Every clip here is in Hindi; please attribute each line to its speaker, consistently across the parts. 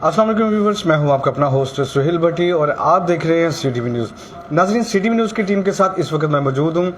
Speaker 1: अस्सलाम वालेकुम व्यूअर्स, मैं हूं आपका अपना होस्ट सुहेल भट्टी और आप देख रहे हैं सीटीवी न्यूज़। नाज़रीन, सीटीवी न्यूज़ की टीम के साथ इस वक्त मैं मौजूद हूं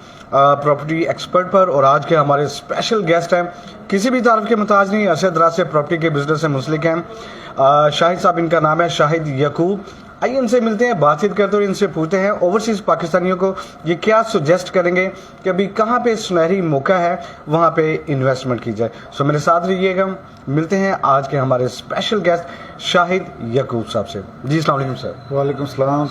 Speaker 1: प्रॉपर्टी एक्सपर्ट पर और आज के हमारे स्पेशल गेस्ट हैं, किसी भी तारफ के मुताज नहीं, अरसे दराज से प्रॉपर्टी के बिजनेस से मुंसलिक हैं। शाहिद साहब इनका नाम है, शाहिद यकूब। आइए इनसे मिलते हैं, बातचीत करते और इनसे पूछते हैं ओवरसीज पाकिस्तानियों को ये क्या सुजेस्ट करेंगे कि अभी कहाँ पे सुनहरी मौका है वहाँ पे इन्वेस्टमेंट की जाए। सो मेरे साथ रहिएगा, मिलते हैं आज के हमारे स्पेशल गेस्ट शाहिद यकूब साहब से। जी अस्सलाम वालेकुम सर।
Speaker 2: वालेकुम सलाम।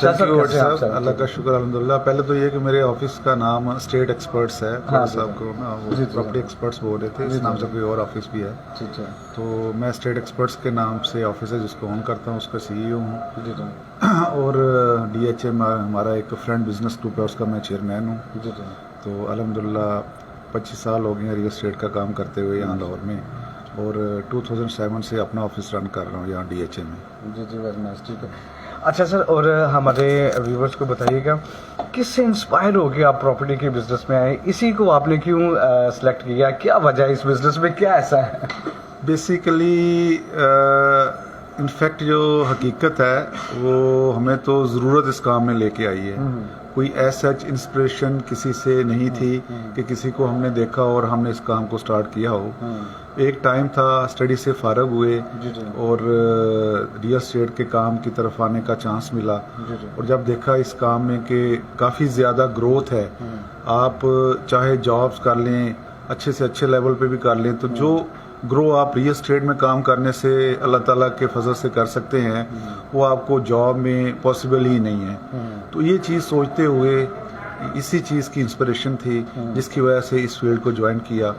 Speaker 2: अल्लाह का शुक्र अल्हम्दुलिल्लाह। पहले तो ये कि मेरे ऑफिस का नाम स्टेट एक्सपर्ट्स है, साहब को ना वो प्रॉपर्टी एक्सपर्ट्स बोल रहे थे, इस नाम से कोई और ऑफिस भी है। तो मैं स्टेट एक्सपर्ट्स के नाम से ऑफिस है जिसको ओन करता हूँ, उसका CEO हूँ और DHA हमारा एक फ्रेंड बिजनेस ग्रुप है, उसका मैं चेयरमैन हूँ। तो अल्हम्दुलिल्लाह 25 साल हो गए हैं रियल एस्टेट का काम करते हुए यहाँ लाहौर में और 2007 से अपना ऑफिस रन कर रहा हूँ यहाँ DHA में।
Speaker 1: जी वेरी नाइस, ठीक है। अच्छा सर, और हमारे व्यूवर्स को बताइएगा किससे इंस्पायर हो के आप प्रॉपर्टी के बिजनेस में आए, इसी को आपने क्यों सेलेक्ट किया, क्या वजह है इस बिजनेस में, क्या ऐसा है?
Speaker 2: बेसिकली इनफैक्ट जो हकीकत है वो हमें तो ज़रूरत इस काम में लेके आई है। कोई ऐसा इंस्पिरेशन किसी से नहीं थी कि किसी को हमने देखा और हमने इस काम को स्टार्ट किया हो। एक टाइम था स्टडी से फारग हुए और रियल एस्टेट के काम की तरफ आने का चांस मिला और जब देखा इस काम में कि काफ़ी ज़्यादा ग्रोथ है, आप चाहे जॉब्स कर लें, अच्छे से अच्छे लेवल पे भी कर लें, तो जो ग्रो आप रियल एस्टेट में काम करने से अल्लाह ताला के फजल से कर सकते हैं वो आपको जॉब में पॉसिबल ही नहीं है। तो ये चीज़ सोचते हुए इसी चीज़ की इंस्पिरेशन थी जिसकी वजह से इस फील्ड को ज्वाइन किया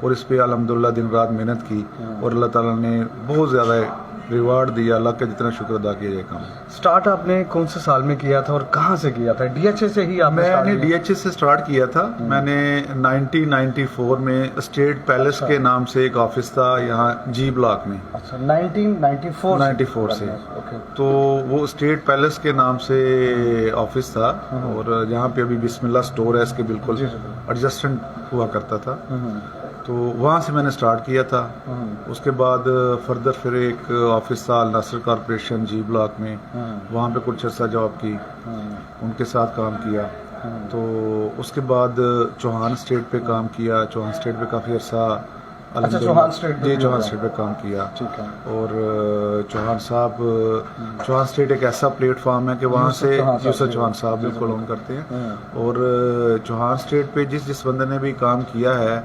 Speaker 2: और इस पे अल्हम्दुलिल्लाह दिन रात मेहनत की और अल्लाह ताला ने बहुत ज़्यादा रिवार्ड दिया। अल्लाह का जितना शुक्र अदा किया जाए काम।
Speaker 1: स्टार्ट आपने कौन से साल में किया था और कहाँ से किया था? DHA से ही आपने?
Speaker 2: मैंने DHA से स्टार्ट किया था। मैंने 1994 में स्टेट पैलेस के नाम से एक ऑफिस था यहाँ G ब्लॉक में।
Speaker 1: अच्छा, 1994
Speaker 2: से तो वो स्टेट पैलेस के नाम से ऑफिस था और जहाँ पे अभी बिस्मिल्लाह स्टोर है इसके बिल्कुल एडजस्टेंट हुआ करता था। तो वहाँ से मैंने स्टार्ट किया था। उसके बाद फर्दर फिर एक ऑफिस था नासिर कॉरपोरेशन G ब्लॉक में, वहाँ पे कुछ अर्सा जॉब की, उनके साथ काम किया। तो उसके बाद चौहान स्टेट पे काम किया, चौहान स्टेट पे काफ़ी अर्सा
Speaker 1: चौहान स्टेट
Speaker 2: पे काम किया।
Speaker 1: ठीक है।
Speaker 2: और चौहान स्टेट एक ऐसा प्लेटफॉर्म है कि वहाँ से यूसुफ चौहान साहब बिल्कुल ऑन करते हैं और चौहान स्टेट पे जिस बंदे ने भी काम किया है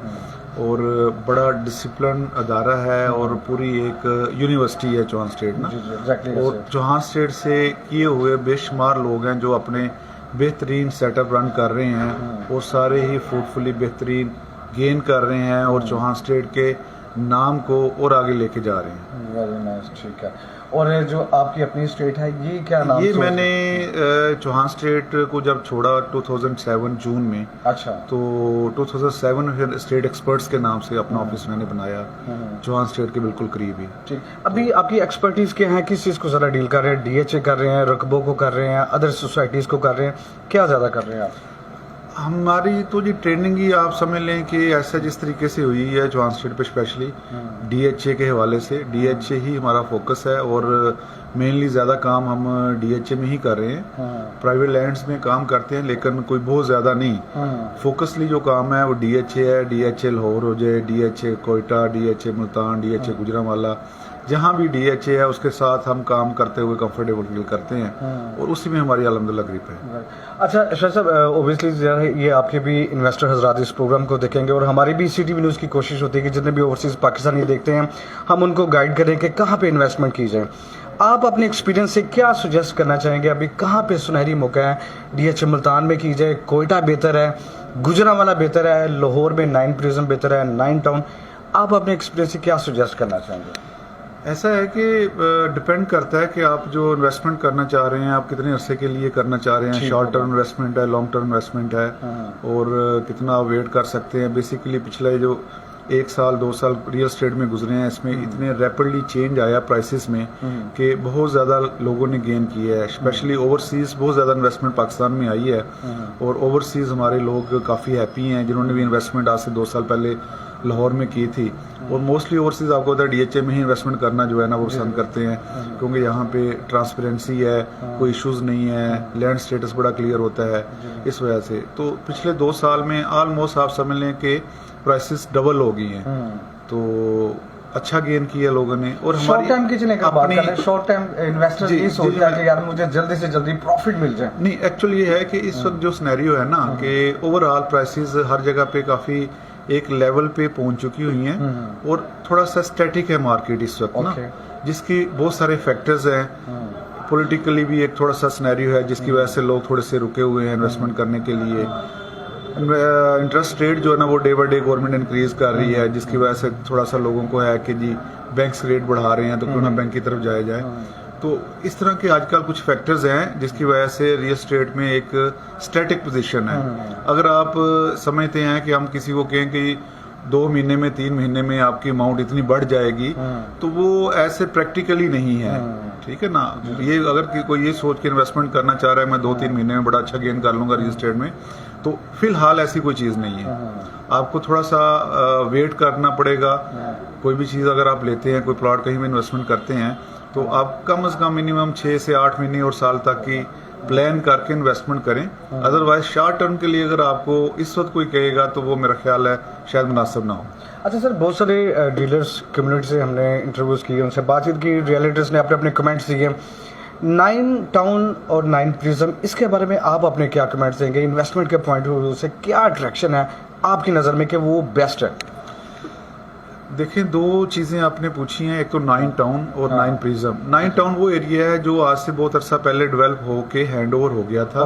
Speaker 2: और बड़ा डिसिप्लिन अदारा है और पूरी एक यूनिवर्सिटी है चौहान स्टेट ना। और चौहान स्टेट से किए हुए बेशुमार लोग हैं जो अपने बेहतरीन सेटअप रन कर रहे हैं और सारे ही फ्रूटफुली बेहतरीन गेन कर रहे हैं और चौहान स्टेट के नाम को और आगे लेके जा रहे हैं।
Speaker 1: वेरी नाइस, ठीक है। और जो आपकी अपनी स्टेट है ये क्या नाम?
Speaker 2: ये मैंने चौहान स्टेट को जब छोड़ा 2007 जून में।
Speaker 1: अच्छा।
Speaker 2: तो 2007 में फिर स्टेट एक्सपर्ट्स के नाम से अपना ऑफिस मैंने बनाया चौहान स्टेट के बिल्कुल करीब ही।
Speaker 1: ठीक। अभी आपकी एक्सपर्टीज क्या है, किस चीज़ को ज़्यादा डील कर रहे हैं? DHA कर रहे हैं, रकबों को कर रहे हैं, अदर सोसाइटीज़ को कर रहे हैं, क्या ज़्यादा कर रहे हैं आप?
Speaker 2: हमारी तो जी ट्रेनिंग ही आप समझ लें कि ऐसा जिस तरीके से हुई है चौहान स्टेट पे स्पेशली DHA के हवाले से, DHA ही हमारा फोकस है और मेनली ज़्यादा काम हम DHA में ही कर रहे हैं। प्राइवेट लैंड्स में काम करते हैं लेकिन कोई बहुत ज़्यादा नहीं। फोकसली जो काम है वो DHA है। DHA लाहौर हो जाए, DHA Quetta, DHA Multan, DHA Gujranwala, जहाँ भी DHA है उसके साथ हम काम करते हुए कंफर्टेबल फील करते हैं और उसी में हमारी अल्हम्दुलिल्लाह ग्रिप है।
Speaker 1: अच्छा शाह साहब, ओबियसली ये आपके भी इन्वेस्टर हजरात इस प्रोग्राम को देखेंगे और हमारी भी CTV न्यूज़ की कोशिश होती है कि जितने भी ओवरसीज़ पाकिस्तानी देखते हैं हम उनको गाइड करें कि कहाँ पे इन्वेस्टमेंट की जाए। आप अपने एक्सपीरियंस से क्या सुजेस्ट करना चाहेंगे, अभी कहाँ पे सुनहरी मौका है? DHA मुल्तान में की जाए, कोयटा बेहतर है, गुजरांवाला बेहतर है, लाहौर में 9 प्रिज्म बेहतर है, 9 टाउन? आप अपने एक्सपीरियंस से क्या सुजेस्ट करना चाहेंगे?
Speaker 2: ऐसा है कि डिपेंड करता है कि आप जो इन्वेस्टमेंट करना चाह रहे हैं आप कितने अरसे के लिए करना चाह रहे हैं। शॉर्ट टर्म इन्वेस्टमेंट है, लॉन्ग टर्म इन्वेस्टमेंट है और कितना आप वेट कर सकते हैं। बेसिकली पिछले जो 1 साल 2 साल रियल एस्टेट में गुजरे हैं इसमें इतने रैपिडली चेंज आया प्राइसेस में कि बहुत ज़्यादा लोगों ने गेन किया है। स्पेशली ओवरसीज़ बहुत ज़्यादा इन्वेस्टमेंट पाकिस्तान में आई है और ओवरसीज़ हमारे लोग काफ़ी हैप्पी हैं जिन्होंने भी इन्वेस्टमेंट आज से 2 साल पहले लाहौर में की थी। और मोस्टली ओवरसीज आपको पता है DHA में ही इन्वेस्टमेंट करना जो है ना वो पसंद करते हैं, क्योंकि यहाँ पे ट्रांसपेरेंसी है, कोई इश्यूज नहीं है, लैंड स्टेटस बड़ा क्लियर होता है इस वजह से। तो पिछले 2 साल में ऑलमोस्ट आप समझ लें कि प्राइसेस डबल हो गई हैं, तो अच्छा गेन किया लोगों ने। और
Speaker 1: शॉर्ट टाइम की चीजें का बात करें, शॉर्ट टाइम इन्वेस्टर ये सोचता है कि यार मुझे जल्दी से जल्दी प्रॉफिट मिल जाए।
Speaker 2: नहीं, एक्चुअली ये है कि इस वक्त जो सिनेरियो है ना कि ओवरऑल प्राइसेस हर जगह पे काफी एक लेवल पे पहुंच चुकी हुई हैं और थोड़ा सा स्टैटिक है मार्केट इस वक्त ना, जिसकी बहुत सारे फैक्टर्स हैं। पॉलिटिकली भी एक थोड़ा सा सिनेरियो है जिसकी वजह से लोग थोड़े से रुके हुए हैं इन्वेस्टमेंट करने के लिए। इंटरेस्ट रेट जो है ना वो day by day government increase कर रही है, जिसकी वजह से थोड़ा सा लोगों को है कि जी बैंक्स रेट बढ़ा रहे हैं तो क्यों ना बैंक की तरफ जाया जाए। तो इस तरह के आजकल कुछ फैक्टर्स हैं जिसकी वजह से रियल एस्टेट में एक स्टैटिक पोजीशन है। अगर आप समझते हैं कि हम किसी को कहें कि 2 महीने में 3 महीने में आपकी अमाउंट इतनी बढ़ जाएगी, तो वो ऐसे प्रैक्टिकली नहीं है, ठीक है ना। ये अगर कोई ये सोच के इन्वेस्टमेंट करना चाह रहा है मैं 2-3 महीने में बड़ा अच्छा गेन कर लूंगा रियल एस्टेट में, तो फिलहाल ऐसी कोई चीज़ नहीं है। आपको थोड़ा सा वेट करना पड़ेगा। कोई भी चीज़ अगर आप लेते हैं, कोई प्लॉट कहीं में इन्वेस्टमेंट करते हैं, तो आप कम से कम मिनिमम 6 से 8 महीने और साल तक की प्लान करके इन्वेस्टमेंट करें। अदरवाइज शॉर्ट टर्म के लिए अगर आपको इस वक्त कोई कहेगा तो वो मेरा ख्याल है शायद मुनासिब ना हो।
Speaker 1: अच्छा सर, बहुत सारे डीलर्स कम्युनिटी से हमने इंटरव्यूज किए, उनसे बातचीत की, रियलिटर्स ने अपने अपने कमेंट्स दिए। 9 टाउन और 9 प्रिज्म, इसके बारे में आप अपने क्या कमेंट्स देंगे? इन्वेस्टमेंट के पॉइंट ऑफ व्यू से क्या अट्रैक्शन है आपकी नज़र में कि वो बेस्ट है?
Speaker 2: देखिए, 2 चीज़ें आपने पूछी हैं, एक तो 9 टाउन और 9 प्रिज्म। 9 टाउन वो एरिया है जो आज से बहुत अरसा पहले डेवलप होके हैंड ओवर हो गया था,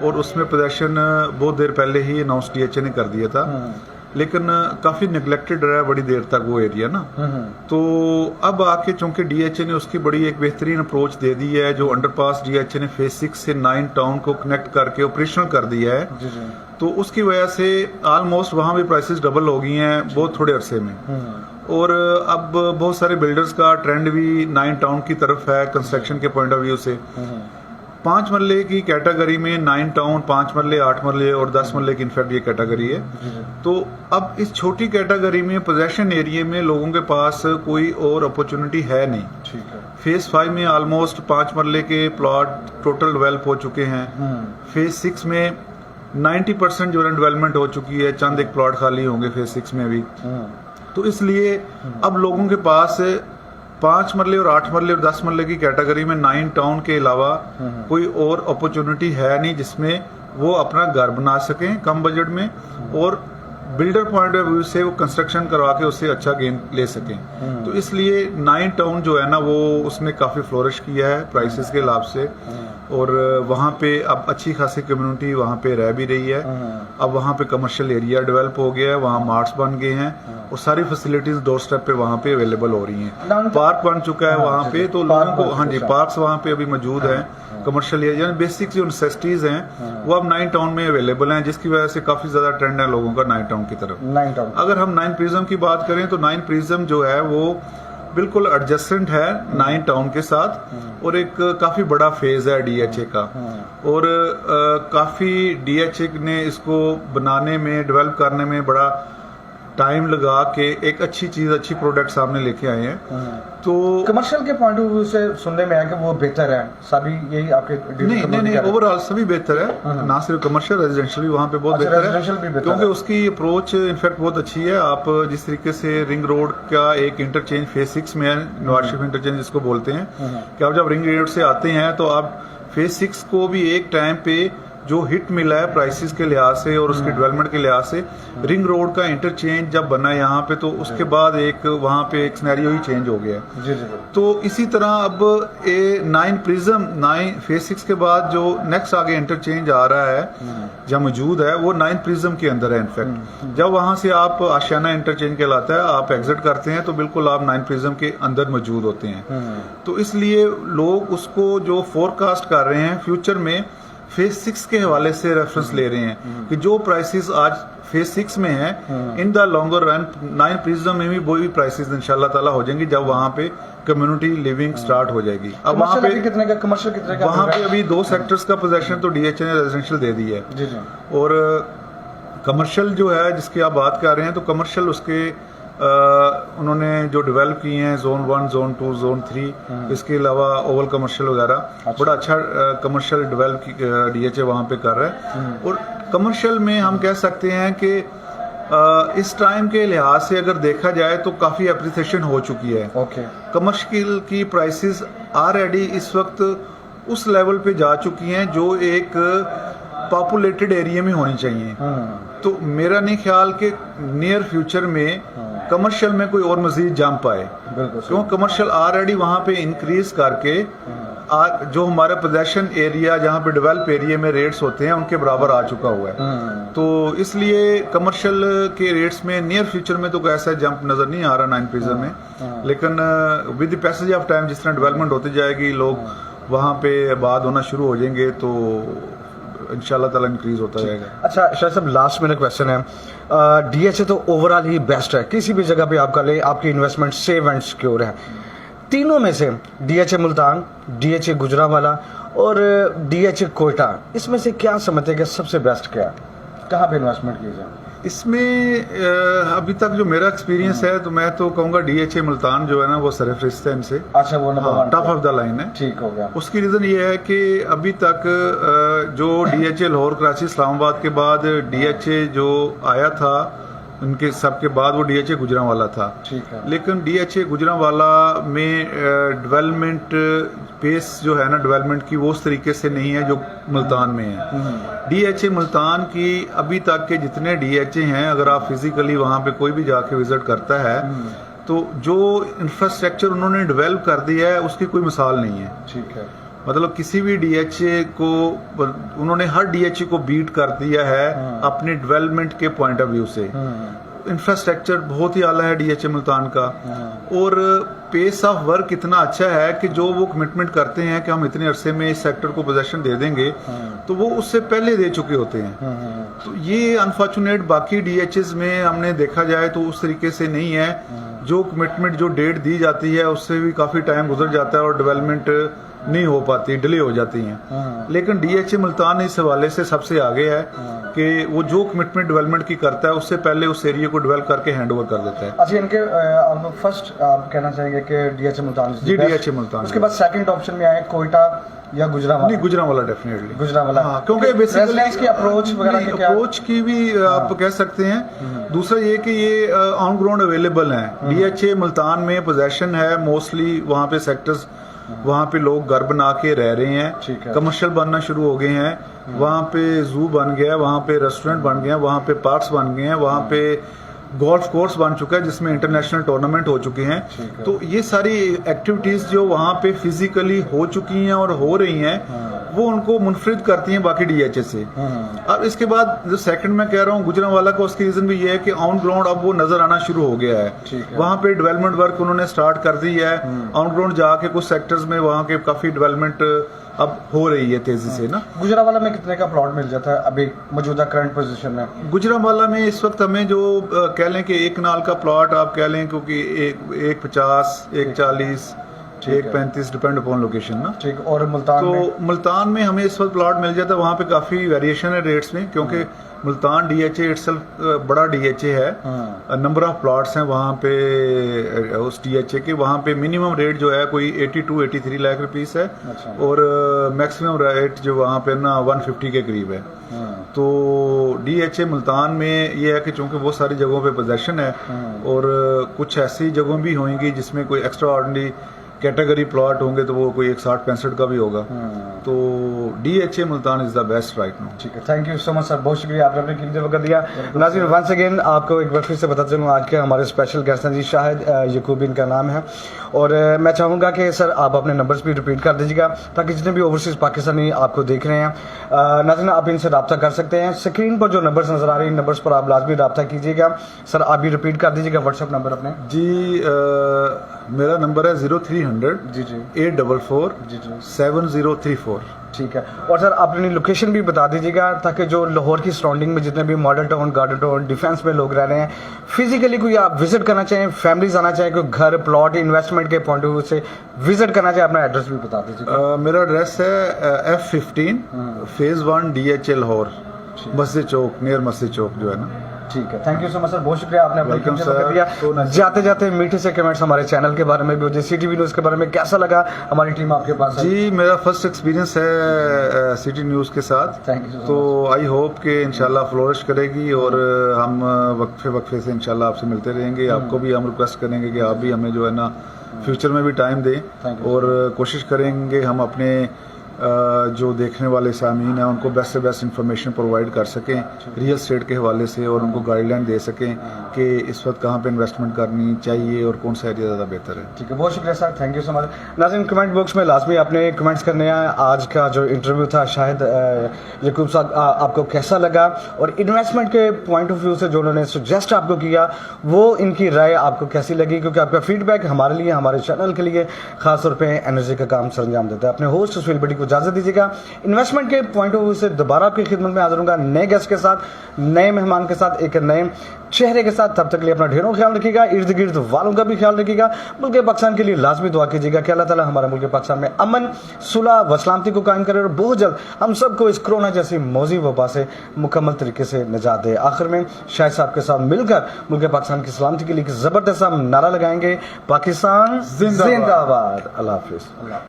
Speaker 2: और उसमें पोजेशन बहुत देर पहले ही अनाउंस DHA ने कर दिया था, लेकिन काफ़ी निगलेक्टेड रहा है बड़ी देर तक वो एरिया ना। तो अब आके चूंकि DHA ने उसकी बड़ी एक बेहतरीन अप्रोच दे दी है, जो अंडरपास DHA ने फेज 6 से 9 टाउन को कनेक्ट करके ऑपरेशनल कर दिया है, तो उसकी वजह से ऑलमोस्ट वहाँ भी प्राइसेस डबल हो गई हैं बहुत थोड़े अरसे में। और अब बहुत सारे बिल्डर्स का ट्रेंड भी 9 टाउन की तरफ है कंस्ट्रक्शन के पॉइंट ऑफ व्यू से। 5 मरले की कैटेगरी में 9 टाउन, 5 मरले, 8 मरले और 10 मरले की इनफैक्ट ये कैटेगरी है। तो अब इस छोटी कैटेगरी में पोजेशन एरिया में लोगों के पास कोई और अपॉर्चुनिटी है नहीं।
Speaker 1: ठीक है।
Speaker 2: फेज 5 में ऑलमोस्ट 5 मरले के प्लॉट टोटल डेवलप हो चुके हैं। फेज 6 में 90% जो है डेवलपमेंट हो चुकी है, चंद एक प्लॉट खाली होंगे फेज 6 में भी। तो इसलिए अब लोगों के पास 5 मरले और 8 मरले और 10 मरले की कैटेगरी में 9 टाउन के अलावा कोई और अपॉर्चुनिटी है नहीं जिसमें वो अपना घर बना सकें कम बजट में, और बिल्डर पॉइंट ऑफ व्यू से वो कंस्ट्रक्शन करवा के उससे अच्छा गेन ले सकें। तो इसलिए 9 टाउन जो है ना वो उसने काफ़ी फ्लोरिश किया है प्राइसेस के हिसाब से, और वहाँ पे अब अच्छी खासी कम्युनिटी वहाँ पे रह भी रही है। अब वहाँ पे कमर्शियल एरिया डेवलप हो गया है, वहाँ मार्ट्स बन गए हैं और सारी फैसिलिटीज डोर स्टेप पे वहाँ पे अवेलेबल हो रही हैं। पार्क बन चुका है वहाँ पे, तो लोगों को हाँ जी पार्क्स वहाँ पे अभी मौजूद हैं। कमर्शियल एरिया बेसिक जो नेसेसिटीज हैं वो अब 9 टाउन में अवेलेबल हैं, जिसकी वजह से काफी ज्यादा ट्रेंड है लोगों का 9 टाउन की तरफ।
Speaker 1: 9 टाउन
Speaker 2: अगर हम 9 प्रिज्म की बात करें तो 9 प्रिज्म जो है वो बिल्कुल एडजस्टेंट है 9 टाउन के साथ, और एक काफी बड़ा फेज है DHA का, और काफी DHA ने इसको बनाने में, डेवलप करने में बड़ा टाइम लगा के एक अच्छी चीज, अच्छी प्रोडक्ट सामने लेके आए हैं। तो
Speaker 1: कमर्शियल के पॉइंट ऑफ व्यू से सुनने में आया कि वो बेहतर है, सभी यही आपके
Speaker 2: नहीं ओवरऑल सभी बेहतर है, ना सिर्फ कमर्शियल, रेजिडेंशियल भी वहाँ पे बहुत बेहतर है, क्योंकि उसकी अप्रोच इनफैक्ट बहुत अच्छी है। आप जिस तरीके से रिंग रोड का एक इंटरचेंज फेज 6 में है, नवाज शरीफ इंटरचेंज जिसको बोलते हैं, कि आप जब रिंग रोड से आते हैं तो आप फेज 6 को भी एक टाइम पे जो हिट मिला है प्राइसेस के लिहाज से और उसके डेवलपमेंट के लिहाज से, रिंग रोड का इंटरचेंज जब बना है यहाँ पे, तो उसके बाद एक वहाँ पे एक सिनेरियो ही चेंज हो गया है।
Speaker 1: जी।
Speaker 2: तो इसी तरह अब 9 प्रिज्म 9 फेज 6 के बाद जो नेक्स्ट आगे इंटरचेंज आ रहा है जब मौजूद है वो 9 प्रिज्म के अंदर है। इनफैक्ट जब वहाँ से आप आशियाना इंटरचेंज कहलाता है, आप एग्जिट करते हैं तो बिल्कुल आप 9 प्रिज्म के अंदर मौजूद होते हैं। तो इसलिए लोग उसको जो फोरकास्ट कर रहे हैं फ्यूचर में फेज 6 के हवाले से रेफरेंस ले रहे हैं कि जो प्राइसेस आज फेज 6 में है, in the longer run 9 prism में भी वही प्राइसेस इंशाल्लाह ताला हो जाएंगी जब वहाँ पे कम्युनिटी लिविंग स्टार्ट हो जाएगी। अब वहाँ पे
Speaker 1: कितने का कमर्शियल, कितने का
Speaker 2: वहाँ पे अभी 2 सेक्टर्स का पोजेशन तो DHA ने रेजिडेंशियल दे दी है,
Speaker 1: जी।
Speaker 2: और कमर्शियल जो है जिसकी आप बात कर रहे हैं, तो कमर्शियल उसके उन्होंने जो डेवलप किए हैं जोन 1, जोन 2, जोन 3, इसके अलावा ओवल कमर्शियल वगैरह, बड़ा अच्छा कमर्शियल डेवलप DHA वहाँ पे कर रहा है। और कमर्शियल में हम कह सकते हैं कि इस टाइम के लिहाज से अगर देखा जाए तो काफ़ी अप्रिसिएशन हो चुकी है। कमर्शियल की प्राइसेस ऑलरेडी इस वक्त उस लेवल पे जा चुकी हैं जो एक पॉपुलेटेड एरिया में होनी चाहिए। तो मेरा नहीं ख्याल कि नियर फ्यूचर में कमर्शियल में कोई और मजीद जंप आए, क्यों कमर्शियल ऑलरेडी वहाँ पे इंक्रीज करके जो हमारा पोजेशन एरिया जहाँ पे डेवलप एरिया में रेट्स होते हैं उनके बराबर आ चुका हुआ है। तो इसलिए कमर्शियल के रेट्स में नियर फ्यूचर में तो कोई ऐसा जंप नज़र नहीं आ रहा 9 में, लेकिन with the passage of time जिस तरह डेवलपमेंट होती जाएगी, लोग वहाँ पे आबाद होना शुरू हो जाएंगे, तो इंशाल्लाह ताला इंक्रीज होता जाएगा।
Speaker 1: अच्छा शायद साहब, लास्ट मेरा क्वेश्चन है, DHA तो ओवरऑल ही बेस्ट है, किसी भी जगह पे आप कर ले, आपकी इन्वेस्टमेंट सेफ एंड सिक्योर है। तीनों में से DHA मुल्तान, DHA गुजरांवाला और DHA कोयटा, इसमें से क्या समझते हैं कि सबसे बेस्ट क्या है, कहाँ पे इन्वेस्टमेंट की जाए?
Speaker 2: इसमें अभी तक जो मेरा एक्सपीरियंस है, तो मैं तो कहूँगा DHA मुल्तान जो है ना वो सरफरिस्त है इनसे।
Speaker 1: अच्छा, वो
Speaker 2: टॉप ऑफ द लाइन है।
Speaker 1: ठीक हो गया।
Speaker 2: उसकी रीज़न ये है कि अभी तक जो DHA लाहौर, कराची, इस्लामाबाद के बाद DHA जो आया था उनके सबके बाद वो DHA गुजरांवाला था।
Speaker 1: ठीक है।
Speaker 2: लेकिन DHA गुजरांवाला में डेवलपमेंट पेस जो है ना डेवलपमेंट की वो उस तरीके से नहीं है जो मुल्तान में है। DHA मुल्तान की अभी तक के जितने DHA हैं, अगर आप फिजिकली वहाँ पे कोई भी जाके विजिट करता है तो जो इंफ्रास्ट्रक्चर उन्होंने डेवलप कर दिया है उसकी कोई मिसाल नहीं है।
Speaker 1: ठीक है।
Speaker 2: मतलब किसी भी DHA को उन्होंने हर DHA को बीट कर दिया है अपने डेवलपमेंट के पॉइंट ऑफ व्यू से। इंफ्रास्ट्रक्चर बहुत ही आला है DHA मुल्तान का, और पेस ऑफ वर्क इतना अच्छा है कि जो वो कमिटमेंट करते हैं कि हम इतने अरसे में इस सेक्टर को पोजीशन दे देंगे, तो वो उससे पहले दे चुके होते हैं। तो ये अनफॉर्चुनेट बाकी DHAs में हमने देखा जाए तो उस तरीके से नहीं है। जो कमिटमेंट जो डेट दी जाती है उससे भी काफ़ी टाइम गुजर जाता है और डेवलपमेंट नहीं हो पाती, डिले हो जाती हैं। लेकिन DHA मुल्तान इस हवाले से सबसे आगे है कि वो जो कमिटमेंट डेवलपमेंट की करता है उससे पहले उस एरिया को डेवलप करके हैंड ओवर कर देता है।
Speaker 1: अच्छा, इनके आप फर्स्ट आप कहना चाहेंगे कि DHA मुल्तान
Speaker 2: जी, DHA मुल्तान।
Speaker 1: उसके बाद सेकंड ऑप्शन में आए कोयटा या गुजरांवाला?
Speaker 2: नहीं, गुजरांवाला डेफिनेटली
Speaker 1: गुजरांवाला।
Speaker 2: हाँ, क्योंकि बेसिकली
Speaker 1: इसकी अप्रोच वगैरह की क्या
Speaker 2: अप्रोच की भी आप कह सकते हैं। दूसरा ये कि ये ऑन ग्राउंड अवेलेबल है। DHA मुल्तान में पोजेशन है मोस्टली, वहाँ पे सेक्टर्स, वहाँ पे लोग घर बना के रह रहे हैं, कमर्शियल बनना शुरू हो गए हैं, वहाँ पे जू बन गया, वहाँ पे रेस्टोरेंट बन गया, वहाँ पे पार्क्स बन गए हैं, वहाँ पे गोल्फ कोर्स बन चुका है जिसमें इंटरनेशनल टूर्नामेंट हो चुके हैं। तो ये सारी एक्टिविटीज जो वहाँ पे फिजिकली हो चुकी हैं और हो रही हैं, वो उनको मुनफरिद करती हैं बाकी DHA से। अब इसके बाद जो सेकंड मैं कह रहा हूँ गुजरांवाला का, उसकी रीजन भी ये है कि ऑन ग्राउंड अब वो नजर आना शुरू हो गया है। वहाँ पे डेवलपमेंट वर्क उन्होंने स्टार्ट कर दी है। ऑन ग्राउंड जाके कुछ सेक्टर्स में वहाँ के काफी डेवलपमेंट अब हो रही है तेजी से ना। गुजरांवाला
Speaker 1: में कितने का प्लॉट मिल जाता है अभी मौजूदा करंट पोजीशन में?
Speaker 2: गुजरांवाला में इस वक्त हमें जो कह लें कि 1 कनाल का प्लॉट आप कह लें, क्योंकि 1.50, 1.40, 1.35 डिपेंड अपॉन लोकेशन ना। ठीक। और मुल्तान तो मुल्तान में हमें इस वक्त प्लॉट मिल जाता है। वहाँ पे काफ़ी वेरिएशन है रेट्स में, क्योंकि मुल्तान DHA इटसेल्फ बड़ा DHA है। नंबर ऑफ प्लॉट्स हैं वहाँ पे उस DHA के। वहाँ पे मिनिमम रेट जो है कोई 82-83 लाख रुपीस है। अच्छा। और मैक्सिमम रेट जो वहाँ पे ना 150 के करीब है। तो DHA मुल्तान में ये है कि चूंकि बहुत सारी जगहों पे पोजेशन है और कुछ ऐसी जगहों भी होंगी जिसमें कोई एक्स्ट्रा ऑर्डिनरी कैटेगरी प्लॉट होंगे, तो वो कोई 160-65 का भी होगा। तो DHA Multan is the best right now.
Speaker 1: ठीक है, thank you so much sir, बहुत शुक्रिया, आपने अपने कीमती वक्त दिया। नाज़रीन, वंस अगेन आपको एक बार फिर से बता चलूँ, आज के हमारे स्पेशल गेस्ट हैं जी शाहिद यकूब इनका नाम है। और मैं चाहूँगा कि सर आप अपने नंबर्स भी रिपीट कर दीजिएगा ताकि जितने भी ओवरसीज़ पाकिस्तानी आपको देख रहे हैं, नाज़रीन आप इनसे रब्ता कर सकते हैं। स्क्रीन पर जो नंबर्स नजर आ रहे हैं, इन नंबर्स पर आप लाजमी रब्ता कीजिएगा। सर आप भी रिपीट कर दीजिएगा व्हाट्सएप नंबर अपने।
Speaker 2: जी, मेरा नंबर है 0300
Speaker 1: जी
Speaker 2: 844
Speaker 1: जी
Speaker 2: 7034।
Speaker 1: ठीक है। और सर अपनी लोकेशन भी बता दीजिएगा ताकि जो लाहौर की सराउंडिंग में जितने भी model town, garden town, defence में लोग रह रहे हैं, फिजिकली कोई आप विजिट करना चाहें, फैमिलीज आना चाहें, कोई घर प्लॉट इन्वेस्टमेंट के पॉइंट ऑफ व्यू से विजिट करना चाहें, अपना एड्रेस भी बता दीजिएगा।
Speaker 2: मेरा एड्रेस है F15 फेज 1 DHA लाहौर। मस्जिद चौक, नियर मस्जिद चौक जो है ना।
Speaker 1: ठीक है, thank you so much sir, बहुत शुक्रिया, आपने अपना
Speaker 2: वेलकम
Speaker 1: कीमती वक्त
Speaker 2: सर।
Speaker 1: दिया। जाते जाते मीठे से कमेंट्स हमारे चैनल के बारे में भी, सिटी न्यूज़ के बारे में कैसा लगा, हमारी टीम आपके पास है।
Speaker 2: जी, मेरा फर्स्ट एक्सपीरियंस है सिटी न्यूज़ के साथ,
Speaker 1: थैंक यू
Speaker 2: तो आई होप कि इंशाल्लाह फ्लोरिश करेगी और हम वक्फे से इंशाल्लाह आपसे मिलते रहेंगे। आपको भी हम रिक्वेस्ट करेंगे कि आप भी हमें जो है ना फ्यूचर में भी टाइम दें
Speaker 1: Thank you.
Speaker 2: और कोशिश करेंगे हम अपने जो देखने वाले सामीन हैं उनको बेस्ट से बेस्ट इंफॉर्मेशन प्रोवाइड कर सकें रियल स्टेट के हवाले से, और उनको गाइडलाइन दे सकें कि इस वक्त कहाँ पे इन्वेस्टमेंट करनी चाहिए और कौन सा एरिया ज़्यादा बेहतर है।
Speaker 1: ठीक है, बहुत शुक्रिया sir, thank you so much. नाज़रीन, कमेंट बॉक्स में लाजमी आपने कमेंट्स करने हैं। आज का जो इंटरव्यू था, शाहिद यकूब साहब, आपको कैसा लगा, और इन्वेस्टमेंट के पॉइंट ऑफ व्यू से जो उन्होंने सजेस्ट आपको किया, वो इनकी राय आपको कैसी लगी, क्योंकि आपका फीडबैक हमारे लिए, हमारे चैनल के लिए खासतौर पर एनर्जी का काम सर अंजाम देता है। अपने होस्ट सुहेल भट्टी को इजाज़त दीजिएगा। इन्वेस्टमेंट के पॉइंट ऑफ व्यू से दोबारा आपकी खिदमत में हाजिर होऊंगा, नए गेस्ट के साथ, नए मेहमान के साथ, एक नए चेहरे के साथ। तब तक के लिए अपना ढेरों ख्याल रखिएगा, इर्द गिर्द वालों का भी ख्याल रखिएगा। मुल्क पाकिस्तान के लिए लाजमी दुआ कीजिएगा कि अल्लाह ताला हमारे मुल्क पाकिस्तान में अमन, सुलह व सलामती को कायम करे और बहुत जल्द हम सबको इस कोरोना जैसी मौजी वबा से मुकम्मल तरीके से निजात दे। आखिर में शाहिद साहब के साथ मिलकर मुल्क पाकिस्तान की सलामती के लिए एक ज़बरदस्त हम नारा लगाएंगे, पाकिस्तान जिंदाबाद। अल्लाह हाफिज़।